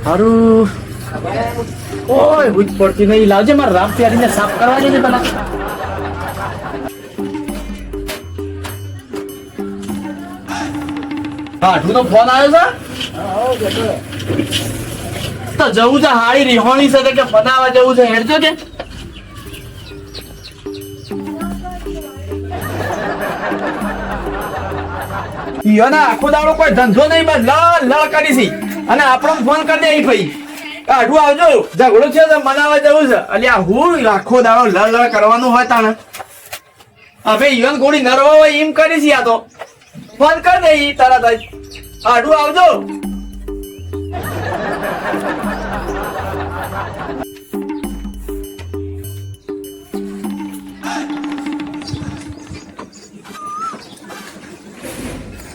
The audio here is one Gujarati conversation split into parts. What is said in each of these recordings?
હારું ઓય હુજ પડતી નહીં. લાવજે મારા રામ પ્યારીને સાફ કરવા જજે પેલા. હાઠું તો ફોન આવ્યો છે તો જવું છે હાળી રીહોણી છે કે બનાવવા જવું છે હેડજો કે ઈયોના આખો દાડો કોઈ ધંધો નહીં બસ લડ લડ કરી છે અને આપણો ફોન કરી દે ઈ ભાઈ આઢું આવજો ઝઘડો છે તો મનાવા જવું છે અલ્યા હું આખો દાડો લડ લડ કરવાનું હોય તાણે હવે ઈવન ગોળી નરવા હોય એમ કરી છે આ તો ફોન કરી દે ઈ તરત જ આઢું આવજો.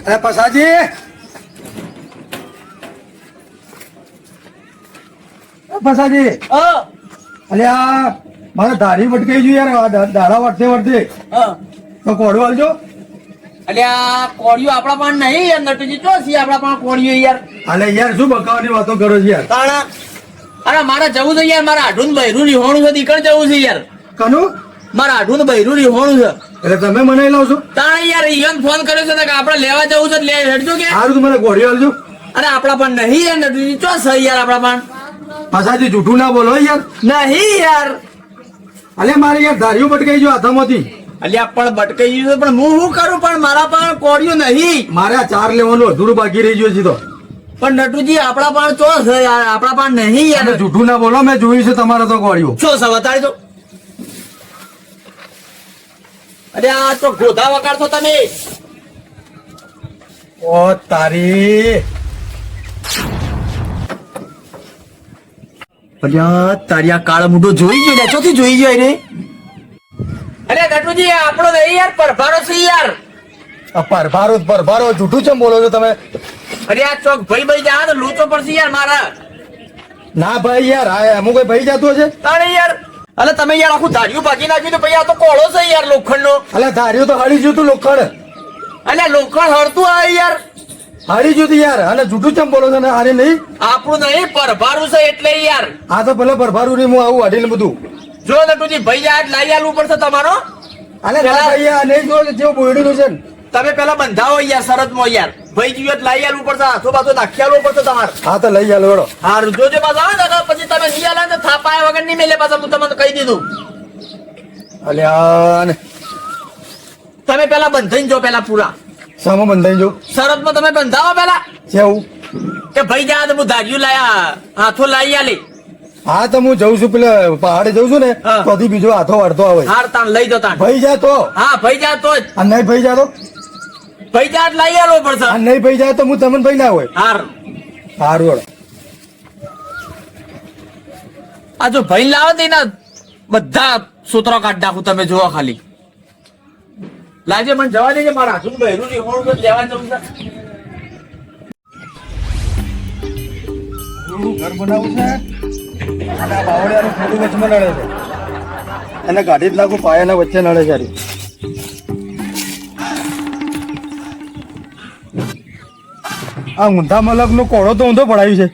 અરે પસાજી પસાજી અલ્યા મારે ધારી વટકાઈ ગયું યાર દાડા વટતે વટતે તો કોડું આવજો. અલ્યા કોળિયો આપણા પણ નહીં યાર નટુજી ચો છે આપણા પણ કોળિયો યાર. અલે યાર શું બકાવાની વાતો કરો છો યાર. તાણા અરે મારે જવું છે યાર મારા આઢું બૈરું રીહોણું છે દીકર જવું છે યાર. કનું મારા આઢું બૈરું રીહોણું છે એટલે તમે મને લાવશો. તાણે યાર ઈવન ફોન કર્યો છે કે આપણે લેવા જવું છે લે હેડજો કે સારું તું મને કોડ્યું આવજો. અરે આપણા પણ નહીં યાર નટુજી ચો છે યાર આપણા પણ પસાજી જૂઠું ના બોલો યાર. નહીં યાર. અલે મારે યાર ધારીઓ બટકાઈ ગયો હાથામાંથી. અલ્યા પણ બટકાઈ ગયું પણ હું શું કરું પણ મારા પણ કોળિયું નહીં. મારે આ 4 લેવાનું અધૂરું બાકી રહી ગયું છે તો. પણ નટુજી આપણા પણ ચો છે યાર આપણા પણ નહીં યાર. તમે જૂઠું ના બોલો મેં જોયું છે તમારે તો કોળિયું. ચો છે બતાડી દો. અરે આ તો ગોધા વગાડશો તમે. ઓ તારી અલ્યા તારી આ કાળો મોઢો જોઈ ગયો ને ચોથી જોઈ ગયો રે. અરે નટુજી આપણો નહીં યાર પરભારો છે યાર. પરભારો જૂઠું ચમ બોલો છો તમે. અરે આ ચોક ભાઈ જા તો લૂચો પડશે યાર મારા. ના ભાઈ યાર આ અમુક ભાઈ જતો છે. તાણે યાર અલે તમે યાર આખું ધાર્યું ભાગી નાખ્યું તો ભાઈ આ તો કોળો છે યાર લોખંડ નો. અલે ધાર્યું તો હળી ગયું તું લોખંડ. અલ્યા લોખંડ હળતું આવે યાર. હળી ગયું તું યાર અને જૂઠું ચમ બોલો છો ને આરે નહીં. આપણું નહીં પરભારું છે એટલે યાર. આ તો પેલા પરભારું નહીં હું આવું હડીને બધું. જો નટુજી ભાઈ જા લાઈ આલવું પડશે તમારો. અલે ના ભાઈ આ નહીં જો જેવું બોયડું છે ને. તમે પેલા બંધાવો યાર શરતમાં યાર. ભાઈ જીવત લાઈ આલવું પડશે હાથો બાથો નાખી આલવું પડશે તમારે. હા તો લઈ આલો હેડો. હારું જોજે પાછા આવે ને પછી તમે નહીં આલે તો થાપાયા વગર નહીં મેલે પાછા હું તમને કહી દીધું. અલ્યા ને તમે પેલા બંધાઈને જો પેલા પૂરા સામો બંધાઈ જો. શરતમાં તમે બંધાવો પેલા કેવું કે ભાઈ જા તો હું ધાર્યું લાયા હાથો લાઈ આલી. હા તો હું જઉં છું પેલા પહાડે જઉં છું ને હા. તોથી બીજો હાથો વાળતો આવે. હાર તાણ લઈ દો તાણ. ભાઈ જા તો હા ભાઈ જા તો જ અને નહીં ભાઈ જા તો ભાઈ જા લાઈ આલવો પડશે. અને નહીં ભાઈ જાય તો હું તમને ભાઈ ના હોય. હાર સારું હેડો. આ જો ભાઈ લાવો તો એના બધા સૂત્રો કાઢ નાખું તમે જોવો ખાલી. લાજે મને જવા દેજે મારા હાથું બહેરું નહીં હોણું તો લેવા જવું છે. ઘર બનાવું છે અને આ બાવળિયાનું થોડું વચમાં નડે છે અને ગાડી જ નાખું પાયાના વચ્ચે નડે છે. આ ઊંધા મલક નો કોળો તો ઊંધો પડાયું છે.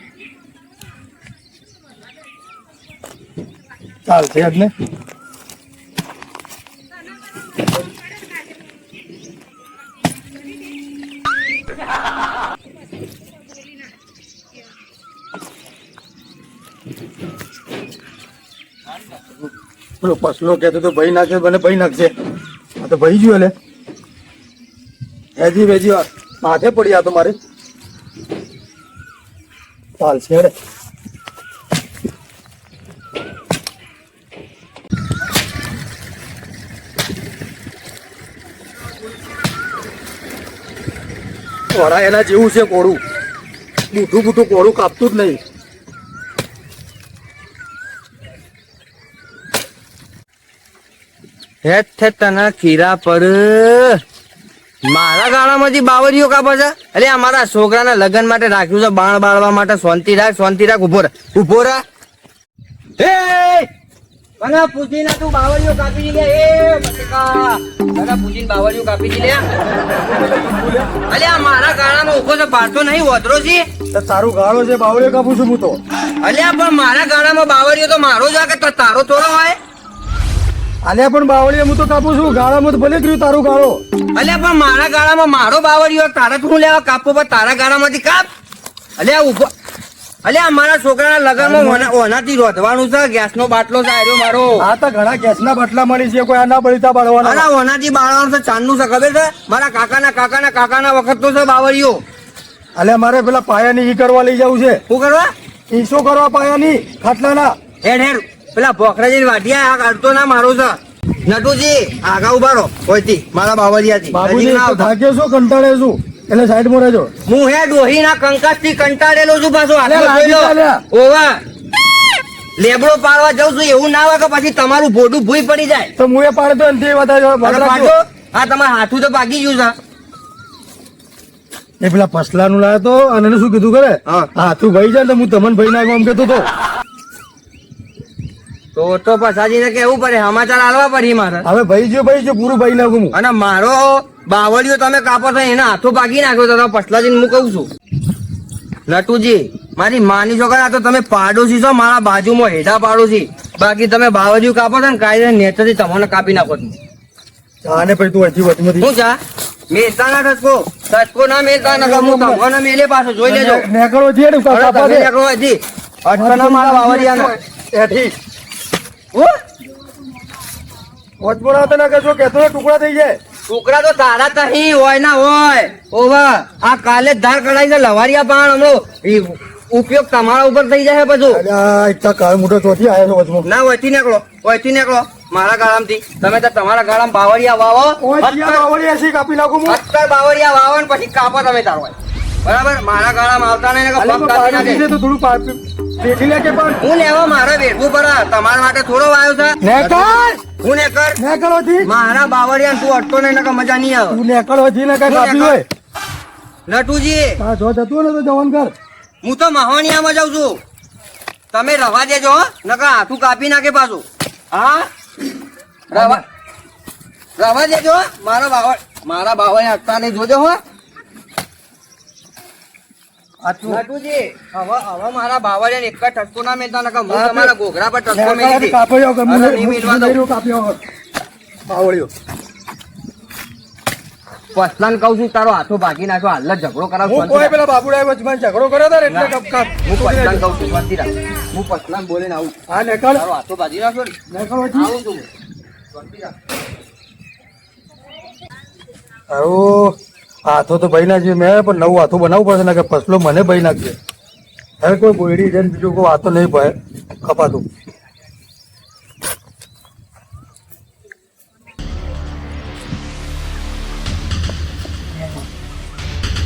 ચાલશે જ ને. પેલો પસલો કહેતો તો ભાઈ નાખે મને ભાઈ નાખશે. આ તો ભાઈ ગયું એટલે હેજી વેજી માથે પડી. આ તો મારે ચાલશે રે. વડા એના જેવું છે કોળું. બૂઠું બૂઠું કોળું કાપતું જ નહીં. હે તના ખીરા પર મારા ગાળામાંથી બાવરીઓ કાપે છે. અરે અમારા છોકરાના લગ્ન માટે રાખ્યું છે બાણ બાળવા માટે. શાંતિ રાખ ઉભો રાખ. મને પૂછીને તું બાવળીઓ કાપી દી લે એ બટેકા મને પૂછીને બાવળીઓ કાપી દી લે અલ્યા મારા ગાળામાં ઉભો તો પાડતો નહીં વધરો છે તો તારું ગાળો છે બાવળીઓ કાપું છું હું તો. અલ્યા પણ મારા ગાળામાં બાવળીઓ તો મારો જ આ કે તારો થોડો હોય આલ્યા પણ બાવળીઓ હું તો કાપું છું, ગાળામાં તો ભલે જ રહ્યું તારું ગાળો. અલ્યા પણ મારા ગાળામાં મારો બાવળીઓ તારે તું લેવા કાપો પણ તારા ગાળામાંથી કાપ અલ્યા ઉભો અલ્યા મારા છોકરાના લગનમાં ઓનાથી રોધવાનું છે ગેસનો બાટલો છે આર્યો મારો આ તો ઘણા ગેસના બાટલા મળી છે, કોઈ આ ના બળીતા બાળવાના. અરે ઓનાથી બાળવાનું છે ચાંદનું છે ખબર છે મારા કાકાના વખત છે બાવળીઓ અલ્યા મારે પેલા પાયાની ઈ કરવા લઈ જવું છે. શું કરવા ઈસો કરવા પાયાની ખાટલાના. હેડ પેલા ભોખરાજી વાઢિયા આ કાઢતો ના મારો છે નટુજી આગા ઉભા રહો હોયથી મારા બાવળિયાથી બાબુજી નજીક ના તો આવતા. થાક્યો છું, કંટાળે છું, એટલે સાઈડમાં રહેજો. હું હે ડોહીના કંકાસથી કંટાળેલો છું પાછો અલ્યા, હાથમાં જોઈ લો. અલ્યા. ઓવા લેબડો પાડવા જાઉં છું એવું ના હોય કે પછી તમારું ભોડું ભૂઈ પડી જાય તો હું એ પાડે તો એનથી વધારે અને પાછો આ તમારા હાથું તો પાકી ગયું છે એ પેલા પસલાનું લાવ્યો તો અને એને શું કીધું કરે હા. હાથું ભાઈ જાય ને હું તમને ભાઈ નાખવા એમ કેતો તો તો પછાજીને કેવું પડે સમાચાર આલવા પડી મારે હવે ભાઈ ગયો પૂરું ભાઈ નાખું હું. અને મારો બાવળીઓ તમે કાપો છો એના હાથો પાકી નાખ્યો તો પછલાજીને હું કહું છું નટુજી મારી માની છોકરા આ તો તમે પાડોશી છો મારા બાજુમાં હેઠા પાડોશી બાકી તમે બાવળીઓ કાપો છો ને કાયદે નેચરથી તમને કાપી નાખો છો. આને પછી તું હજી વચમાંથી શું ચા મેલતા ના ટસકો ના મેલતા ના હું તમને મેલે પાછો જોઈ લેજો નેકળો છે ને હવે કાપા તમે દે. નીકળો હજી. અટકના મારા બાવળિયાના. એઠી હું? વચમાં આવતા ના કહેશો, કહેતો ને ટુકડા થઈ જાય. છોકરા તો તારા તહી હોય ના હોય ઓવા આ કાલે જ ધાર કઢાઈ છે લવારિયા પાણ હમણો ઉપયોગ તમારા ઉપર થઈ જાય બધું અલ્યા, એટલા કાળ મોટો ચોથી આવ્યો છો વચમાં. ના વયથી નીકળો મારા ગાળામાંથી તમે તો તમારા ગાળામાં બાવળિયા વાવો ઓય જીયા બાવળી એસી કાપી નાખું હું. અત્તર બાવળિયા વાવો ને પછી કાપો તમે તારો બરાબર મારા ગાળામાં આવતા નહીં ને કે અલ્યા, પગ પણ કાપી પાણી નાખે. છે તો થોડું પેટી લે કે પણ. હું લેવા મારે વેઠવું પડે તમારા માટે થોડો વાયો છે નેકળ હું ને કર નેકળો જી. મારા બાવળિયા તું અટતો નહીં ને કે મજા નહીં આવે તું નેકળો જી ને કઈ કાપી હોય. નટુજી હા, જો જતું હોય ને તો જવાન કર. હું તો મહોનિયામાં જાઉં છું તમે રવા દેજો હો નકર હાથું કાપી નાખે પાછું હા રવા દેજો હો. મારા બાવળ હટતા નહીં જોજો હો નટુજી હવે મારા બાવળિયાને એક જ ટસકો ના મેલતા નકર હું તમારા ઘોઘરા પર ટસકો મેલી દઈશ. કાપી જાઓ કે અરે, નહીં મેલવા દઉં. કાપી જાઓ. બાવળીઓ. પસલાને કહું છું તારો હાથો ભાગી નાખો હાલ જ ઝઘડો કરાવ હું કોઈ પેલા બાબુડાએ વચમાં ઝઘડો કર્યો હતો ને એટલે કાપ. હું પસલાને કહું છું શાંતિ રાખ. હું પસલાને બોલીને આવું છું. હા, નેકળ તારો હાથો ભાગી નાખો ને નેકળો જી. આવું છું હું. શાંતિ રાખ. હારું, હાથો તો ભાઈ નાખજે મેં પણ નવું હાથું બનાવવું પડશે ને કે ફસલો મને ભાઈ નાખજે. હવે કોઈ બોયડી છે ને બીજું કોઈ હાથો નહીં ભાઈ કપાતું.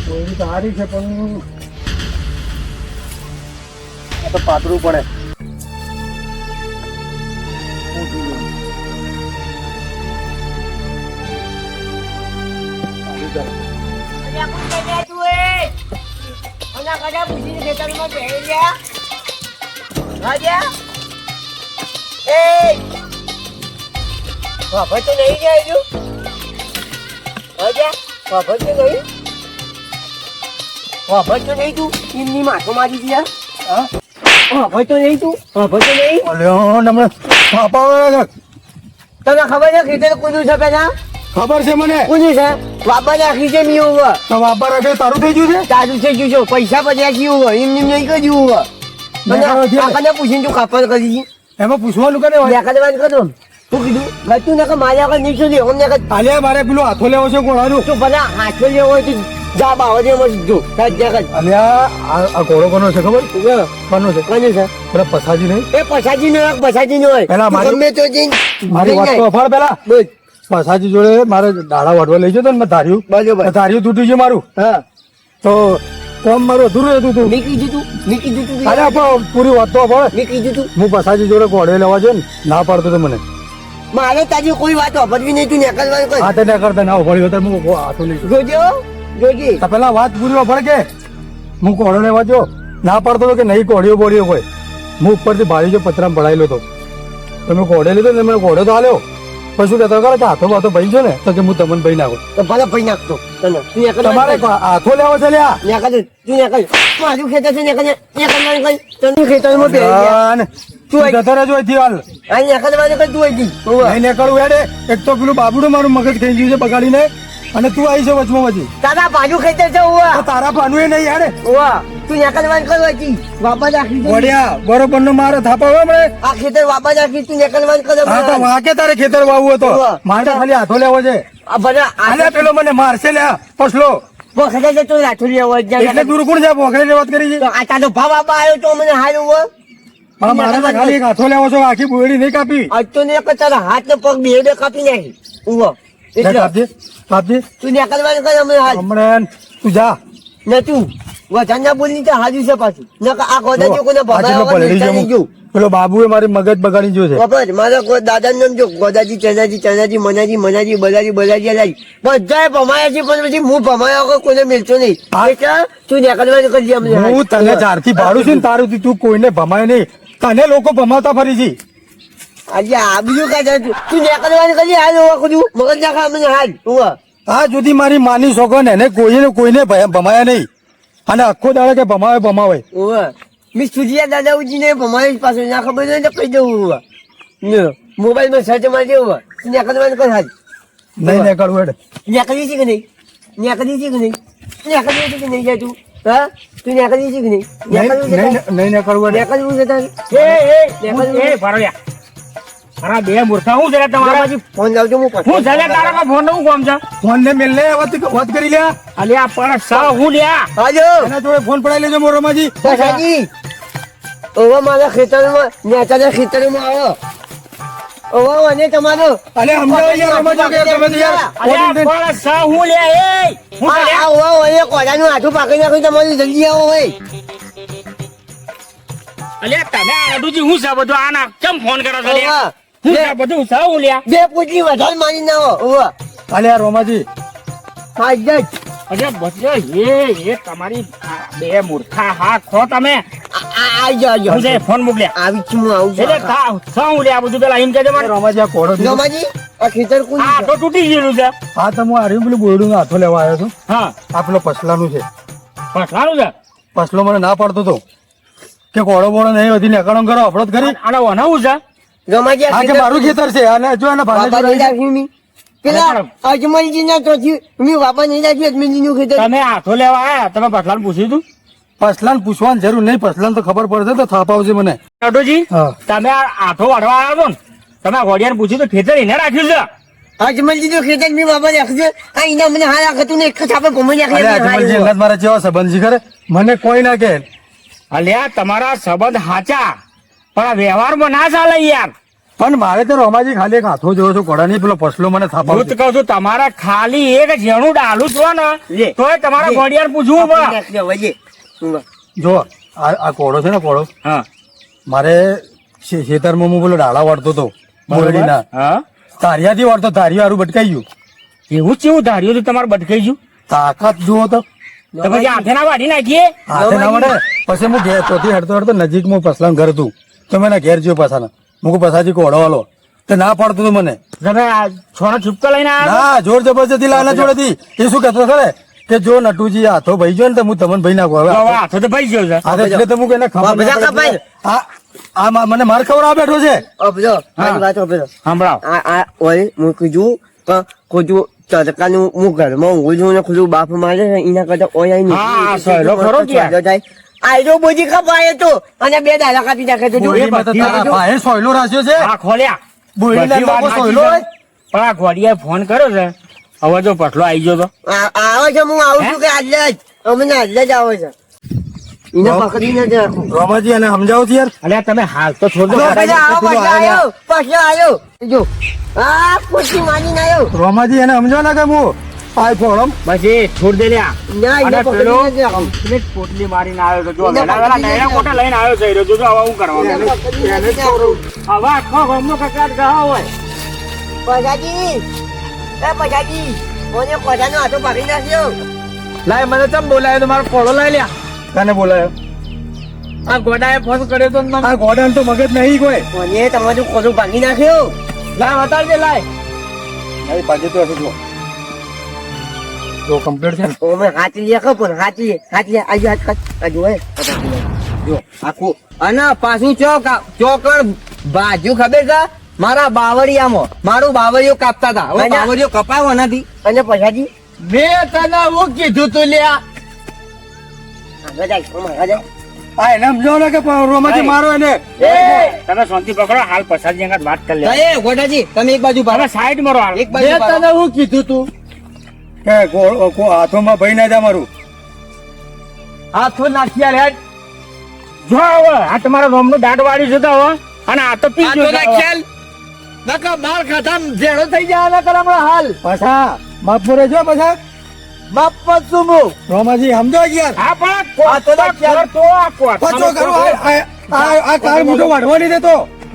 બોયડી સારી છે પણ આ તો પાતળું પડે. અલ્યો, નમણે પાપા વાળા તને ખબર છે ખેતર કુદું છે પેલા ખબર છે મને. કુદું છે બાપા નાખી છે મી over તો વાપા રાખે તારું થઈ ગયું છે. તારું છે ગયું છે પૈસા પછી ગયું હોય એમ એમ નહીં કર્યું હોય આખાને પૂછીને તું કાપડ કરી એમાં પૂછવાનું કરે હોય. દેખાડે વાત કરો તું કીધું ગતું ને કે મારે આગળ નહીં સુધી અમને કે આલ્યા મારે પેલો હાથો લેવો છે ઘોડાનું. તું ભલા હાથો લેવો હોય તો જા બાવજે મત જો અલ્યા આ ઘોડો કોનો છે ખબર કોનો છે? કોનું છે પેલા પસાજી નહીં. એ પછાજી નો પછાજી નો હોય પેલા મારી- તું ગમે તો જઈને મારી વાત તો અફાળ પેલા બોલ પસાજી જોડે મારે દાડા વાટવા લઈ જતો ને મેં ધાર્યું બરોબર ધાર્યું તૂટી ગયું મારું. હા તો કોમ મારું અધૂરું રહેતું હતું. મેં કીધું તું અરે પણ પૂરી વાત તો અફાળ. મેં કીધું તું હું પસાજી જોડે ઘોડે લેવા છે ને ના પાડતો તો મને. મારે તાજી કોઈ વાત વાપરવી નહીં તું નીકળવાનું કર હાથે ના કરતા ના ઉભા તો હું હાથો લઈ જઉં. જોજો જોજી તો પેલા વાત પૂરી અફાળ કે હું ઘોડો લેવા જો ના પાડતો હતો કે નહીં ઘોડીઓ બોડીઓ કોઈ હું ઉપરથી ભાળી જો પતરામાં ભરાયેલો હતો તમે ઘોડે લીધો ને મને ઘોડે તો હાલ્યો પછી શું કહેતો ખરા કે હાથો બાથો ભાઈ છો ને તો કે હું તમને ભાઈ નાખું તો ભલે ભાઈ નાખતો તને તું એક તમારે હાથો લેવો છે લ્યા ન્યા કર તું ન્યા કર મારું ખેતર છે ન્યા કર તને ખેતરમાં બે અને તું જતો રહેજો અહીંથી હાલ આ ન્યા કર વાળે કર તું આવી નહીં નીકળવું હેડે એક તો પેલું બાબુડું મારું મગજ ખાઈ ગયું છે બગાડીને અને તું આવી છે વચમાં વચ્ચે દાદા બાજુ ખેતર છે ઉવા તો તારા પાનું એ નહીં હેડે ઉવા તું ન્યા કર વાળે કર વાજી વાપા રાખી દે વડિયા બરોબર નો મારે થાપા હોય હમણે આ ખેતર વાપા રાખી તું ન્યા કર વાળે કર હા તો વાંકે તારે ખેતર વાવવું હતો મારે ખાલી હાથો લેવો છે આ ભલે આલે પેલો મને મારશે લ્યા પછલો પોખડે છે તું રાઠોડી આવો એટલે દૂર કોણ છે પોખરે વાત કરી છે તો આ તારો ભાવ આપવા આવ્યો તો મને હારું હો હા મારે તો ખાલી એક હાથો લેવો છો આખી બોયડી નહીં કાપી આજ તો ને તારા હાથ ને પગ બે કાપી નાખી ઉવો એટલે કાપજે કાપજે તું ન્યા કર વાળે કર અમે હાલ હમણાં તું જા ને તું વજાના બોલની તો હાજુ છે પાછું નકર આ ગોદા જો કોને પાછળ પલળી છે ભગાવા હું. પેલો બાબુએ મારી મગજ બગાડી ગયો છે ખબર મારા દાદાનું નામ જો ગોદાજી ચનાજી મનાજી બલાજી લાઈ બધાએ ભમાયા છે પણ પછી હું ભમાયા વગર કોઈને મિલતો નહીં હા. એટલે તું નેકળવાની કરજે અમને હું તને ચારથી ભાડું છું ને તારું થી તું કોઈને ભમાય નહીં તને લોકો ભમાવતા ફરી છે આજે આ બીજું કાંઈ તું નેકળવાની કરજે હાલ હોવા કુદું મગજ નાખા અમને હાલ હું આ સુધી મારી માની શોખન એને કોઈને ભમાયા નહીં અને આખો દાડે કે ભમાવે હું મિસ સુજીયા દાદાજી ભમાય પાસે ના ખબર નહીં તો કહી દઉં હું મોબાઈલ માં સર્ચ મારી દેવું તું નેકળવાની કર હાલ નહીં નીકળવું હેડે નેકળી છે કે નહીં નેકળી છે કે નહીં નેકળી છે કે નહીં જાય તું હા તું નેકળી છે કે નહીં નેકળવું છે તારે? નહીં નીકળવું હેડે નેકળવું છે તારે? એ ભરોયા મારા બે મૂર્ખા હું છે તમારા મારામાંથી ફોન લાવજો હું હું છે તારા ફોન નું કામ છે ફોન ને મેલ લે વાત કરી લ્યા અલ્યા પણ સા હું લ્યા હાજો એના જોડે ફોન પડાઈ લેજો મોરમાજી પછાજી ઓવા મારા ખેતરમાં નેતાના ખેતરમાં આવો ઓવા અને તમારો અલે સમજાવો યાર રમાજો કે તમે તો યાર અલ્યા પણ સા હું લ્યા એ હું છે લ્યા? આ ઓવા અને કોડાનું હાથું પાકી નાખ્યું તમારું જલ્દી આવો હોય અલ્યા તમે આડુજી હું છે બધું આના કેમ ફોન કરો છો લ્યા ઓવા હું છે બધું સા હું લ્યા બે પૂછી વધારે મારી ના આવો ઓવા અલે યાર રોમાજી હા જજ અલ્યા બધે એ તમારી આ બે મૂર્ખા હા ખો તમે આવજો હું છે ફોન મોકલ્યા આવી છું હું આવું એટલે સા હું લ્યા બધું પેલા એમ કહેજો મને રોમાજી આ કોડો દીધો. નમાજી આ ખેતર કોણ આ તો તૂટી ગયેલું છે હા તો હું આર્યું પેલું બોયડું હાથો લેવા આવ્યો છું હા આ પેલો પસલાનું છે પણ સારું છે પસલો મને ના પાડતો તો કે કોડો બોડો નહીં વધી નીકળો કરો અપડોત કરી આને વનાવું છે નમાજી આ કે મારું ખેતર છે અને જો એના ભાને બાપા નહીં જોડે રાખ્યું મી પેલા અજમલજી ના તો મેં બાપા નહીં રાખ્યું અજમલજી નું ખેતર તમે હાથો લેવા આયા તમે પટલાને પૂછ્યું તું પસલાન પૂછવાની જરૂર નહીં પસલાન તો ખબર પડશે તો થાપ આવશે મને નટુજી હા. તમે આ હાથો વાળવા આવ્યો છો ને તમે ઘોડિયાને પૂછ્યું તો ખેતર એને રાખ્યું છે અજમલજી નું ખેતર મેં બાપા રાખ્યું આ એના મને હાલ રાખતું ને એક જ આપણે ભમાઈ અરે નાખ્યા અજમલજી અંગત મારા જેવા સંબંધી કરે મને કોઈ ના કહે અલ્યા તમારા સંબંધ હાચા પણ આ વ્યવહારમાં ના ચાલે યાર પણ મારે તો રોમાજી ખાલી એક હાથો જોયો છો કોડા નહીં પેલો પસલો મને થાપ હું આવશે તો કહું છું તમારા ખાલી એક જેણું ડાલું છો ને લે. તોય તમારા લે. ઘોડિયાને પૂછવું પડે જો આ કોડો છે ને કોડો હા મારે ખેતરમાં હું પેલો ડાળા વાળતો હતો બોરડીના હા તારિયાથી વાળતો તારિયું હારું ભટકાઈ ગયું એવું કેવું ધાર્યું હતું તમારે બટકાઈ ગયું તાકાત જુઓ તો તો પછી હાથે ના વાઢી નાખીએ હાથે ના વડે પછી હું ઘેર ચોથી હેડતો નજીકમાં પસલાનું ઘર હતું તો મેં એના ઘેર જોયો પાછાના હું પછાજી કોડો વાલો તો ના પાડતું હતું મને તમે આ છોનો છુપકો લઈને આવ્યા ના જોર જબરજસ્તી લાના જોડેથી એ શું કહેતો ખરે કે જો નટુજી હાથો ભાઈ જો ને તો હું તમને ભાઈ નાખું હવે તો હવે હાથો તો ભાઈ ગયો છે હા તો એટલે તો હું એને ખબર ના બધા પડે. કપાય. આ મને માર ખબર આ બેઠો છે અબજો મારી વાત અબજો સંભળાવ આ ઓય હું કીધું કે કોજુ તડકાનું હું ઘરમાં ઊંઘું છું ને ખુલ્લું બાપ મારે છે એના કરતા ઓય આઈ હા, આ સહેલો ખરો કે યાર. આયરો બોજી કપાય તો અને બે દાડા કાપી નાખે તો જો. બોડીમાં તો તારા ભાઈએ સોયલો રાખ્યો છે આ ખોલ્યા બોડીના બધી વાત લોકો સાચી સોયલો છે. હોય? પણ આ ઘોડિયાએ ફોન કર્યો છે હવે જો પટલો આવી ગયો તો આવે છે હું આવું છું કે આજે જ અમને આજે જ આવે છે એને પકડીને જ રાખું રોમાજી એને સમજાવો છે યાર અલ્યા તમે હાલ તો છોડ દો પછી આવો, પેલું પછી આવ્યો પછી આવ્યો જો આ પૂછી માનીને આવ્યો રોમાજી એને સમજાવો ના કે હું આ ફોડમ બસ એ છોડ દે લ્યા ના એને અને પેલો પકડીને જ રાખું પેલી પોટલી મારીને આવ્યો તો જો એને વેલા વેલા પકડીને નૈણા કોટા લઈને આવ્યો છે એ રહ્યો. જો જો હવે હું કરવાનું એને પકડીને જ રાખું. હવે આખો ગામનો કકડાટ ગયો હોય પછાજી એ પછાજી મને કોઠાનો હાથો પાડી નાખ્યો લાય મને ચમ બોલાયો તો મારો કોળો લઈ લ્યા કાને બોલાયો આ ગોડાએ ફોન કર્યો તો મને. આ ગોડાને તો મગજ નહીં કોઈ. મને તમારું કોનું ભાગી નાખ્યો. લાય બતાડજે લાય. અહીં બાજુ તો હશે જો. જો કમ્પ્લીટ છે ને. ઓ મેં હાચી લે ખબર હાચી આજુ આજુ હે જો આખું અને પાછું ચોકર બાજુ ખબર છે મારા બાવળિયામાં મારું બાવળિયો કાપતા હતા હવે બાવળિયો કપાયો નથી અને પછાજી મેં તને હું કીધું તું લ્યા. આ એને સમજો ને કે રોમાજી મારો એને. તમે શાંતિ પકડો હાલ પ્રસાદજી અંગત વાત કરી લે એ ગોડાજી તમે એક બાજુ તમે ભાગો સાઈડ મારો હાલ એક બાજુ મેં ભાગો. તને હું કીધું તું. કે હાથોમાં ભાઈ ના જા મારું. હાથો નાખ્યા રે. જો હવે આ તમારા રોમનું દાંત વાળી છે તો હવે અને આ તો પી હાથો ગયો છે હવે. નાખ્યા. નકર માર ખાધા ભેળો થઈ જાય નકર હમણાં હાલ. પાછા માફ બોલે જો પાછા. બાપ શું હું. રોમાજી સમજો યાર. હા પણ આ તો નાખ્યા. તો આ પચો કરો કોઠામાં આ કાર મોટો વાઢવા નહીં દેતો.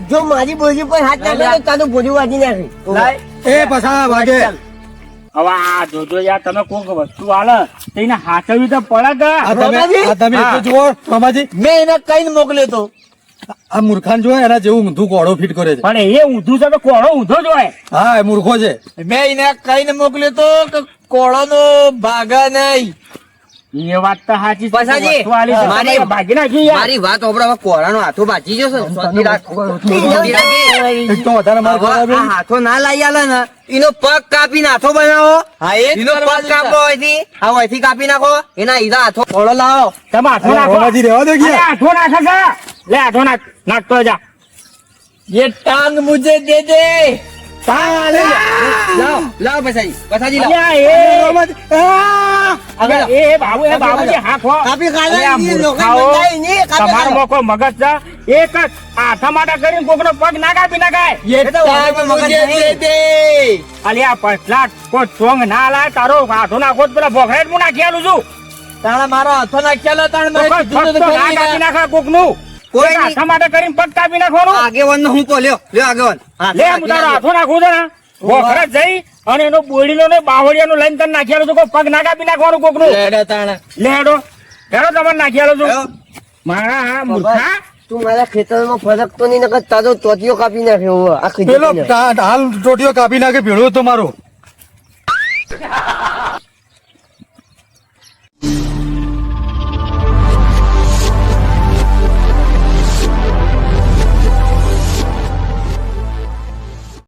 જો મારી બોજી પર હાથ નાખે તો તારું બોજી વાજી નાખી લાય. એ પાછા વાગે. હવે આ જોજો યાર તમે કોઈક વસ્તુ આલે તો એને હાચવી તો પડે કે આ તમે હા. એટલું જુઓ રોમાજી. મેં એને કઈ મોકલ્યો તો. આ મૂર્ખાન જો એના જેવું ઊંધું કોળો ફિટ કરે છે. પણ એ ઊંધું છે તો કોળો ઊંધો જ હોય હા એ મૂર્ખો છે. મેં એને કઈ મોકલ્યો તો કે કોળો નો ભાગા નહીં. એ વાત તો સાચી છે. પછાજી, વસ્તુ આલી છે. મારી- તમે ભાગી નાખી યાર. મારી વાત ઓબરા કોરાનો હાથો બાજી જશે શાંતિ રાખ. એક તો વધારે માર હવે ખરાબ આ હાથો ના લઈ આલે ને એનો પગ કાપીને હાથો બનાવો હા, એ જ એનો કરવા પગ કાપો હોયથી આ હોયથી કાપી નાખો એના હીરા હાથો ફોડો લાવો તમે હાથો નાખો રોમાજી રહેવા દો અરે ગયા. હાથો નાખે છે લે હાથો નાખ નાખતો જા ये टांग मुझे दे दे. લાવો લાવો પછાજી લાવો અલ્યા, એ રોમાજી આ! અલ્યા, એ બાબુ એ બાબુજી હાથ હો. કાપી ખાધા અલ્યા, ઈ લોકો મૂર્ખાઓ, બંધાય નહીં, કાપી તમારો ખાધા. મોકો મગજ છે એક જ હાથા માટે કરીને કોકનો પગ ના કાપી નાખાય ये ये तो टांग वहाँ पे मगज मुझे नहीं। दे दे. અલ્યા પછલા કોઈ ચોંગ ના લાય તારો હાથો નાખો તો પેલા ભોખરે હું નાખી આલું છું તાણા મારો હાથો નાખ્યા તાણ તો મેં કોઈ કીધું ફક્ત તો ના ખરી કાપી ને. નાખે કોકનું કોઈ એક નહીં. હાથા માટે કરીને પગ કાપી નાખવાનું આગેવાન નો હું કહો લ્યો આગેવાન હાથ લે હું તારો હાથો નાખું છે ને ભોખરે જઈ અને એનો બોડીનો ને બાવળિયાનો લઈને તને નાખી આલું છું કોઈ પગ ના કાપી નાખવાનું કોકનું લેડો તાણા. લે હેડો હેડો તમને નાખી આલું હેડો. છું મારા હા મૂર્ખા તું મારા ખેતરમાં ફરક તો નહીં નકર તારો તોતિયો કાપી નાખ્યો આ પેલો ખીજુ હાલ ટોટીઓ કાપી નાખે ભેળો તો મારો.